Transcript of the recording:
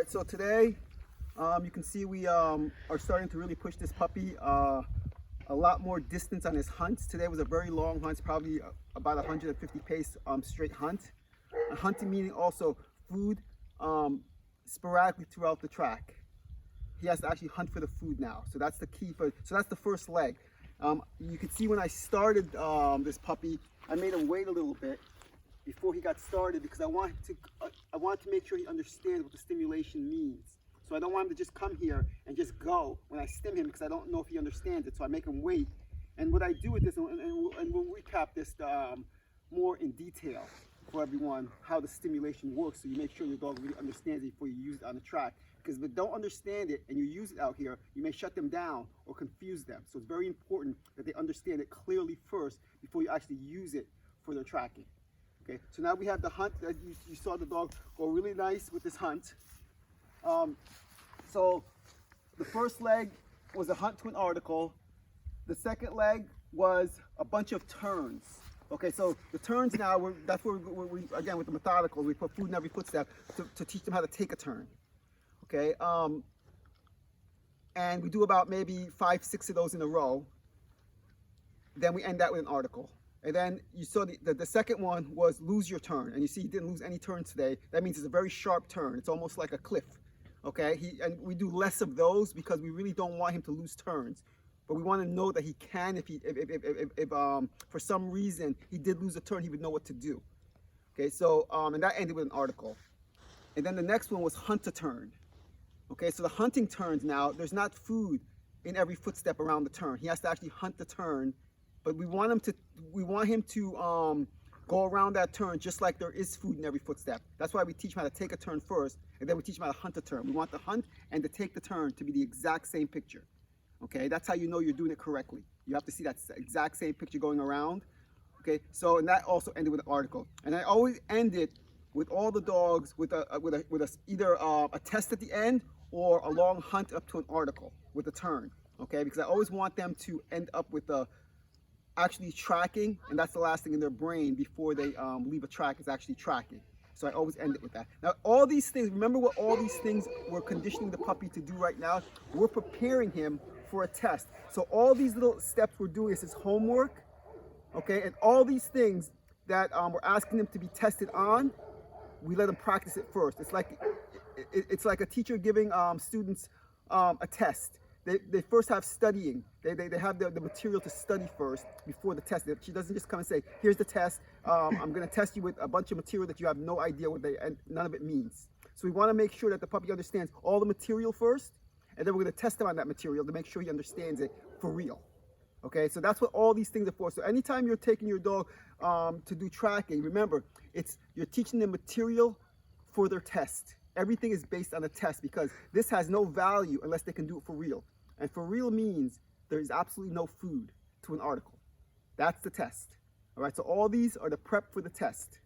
right, so today you can see we are starting to really push this puppy a lot more distance on his hunts. Today was a very long hunt, probably about 150 pace straight hunt. Hunting meaning also food sporadically throughout the track. He has to actually hunt for the food now, so that's the key for. So that's the first leg. You can see when I started this puppy, I made him wait a little bit before he got started because I want to make sure he understands what the stimulation means. So I don't want him to just come here and just go when I stim him because I don't know if he understands it. So I make him wait. And what I do with this, and we'll recap this more in detail for everyone, how the stimulation works, so you make sure your dog really understands it before you use it on the track. Because if they don't understand it and you use it out here, you may shut them down or confuse them. So it's very important that they understand it clearly first before you actually use it for their tracking. Okay, so now we have the hunt that you saw the dog go really nice with this hunt. So the first leg was a hunt to an article. The second leg was a bunch of turns. Okay, so the turns now, that's where we again with the methodical, we put food in every footstep to teach them how to take a turn. Okay, and we do about maybe 5, 6 of those in a row. Then we end that with an article. And then you saw the second one was lose your turn. And you see he didn't lose any turns today. That means it's a very sharp turn. It's almost like a cliff. Okay, and we do less of those because we really don't want him to lose turns. But we want to know that he can, if for some reason he did lose a turn, he would know what to do. Okay, so, and that ended with an article. And then the next one was hunt a turn. Okay, so the hunting turns now, there's not food in every footstep around the turn. He has to actually hunt the turn. But we want him to go around that turn just like there is food in every footstep. That's why we teach him how to take a turn first, and then we teach him how to hunt a turn. We want the hunt and to take the turn to be the exact same picture. Okay, that's how you know you're doing it correctly. You have to see that exact same picture going around. Okay, so and that also ended with an article. And I always end it with all the dogs with either a test at the end or a long hunt up to an article with a turn. Okay, because I always want them to end up with a actually tracking, and that's the last thing in their brain before they leave a track is actually tracking. So I always end it with that. Now all these things, remember what all these things we're conditioning the puppy to do right now? We're preparing him for a test. So all these little steps we're doing is his homework, okay? And all these things that we're asking them to be tested on, we let them practice it first. It's like a teacher giving students a test. They first have studying. They have the material to study first before the test. She doesn't just come and say, here's the test. I'm going to test you with a bunch of material that you have no idea what and none of it means. So we want to make sure that the puppy understands all the material first, and then we're going to test him on that material to make sure he understands it for real. Okay, so that's what all these things are for. So anytime you're taking your dog to do tracking, remember, you're teaching them material for their test. Everything is based on a test because this has no value unless they can do it for real. And for real means there is absolutely no food to an article. That's the test. All right, so all these are the prep for the test.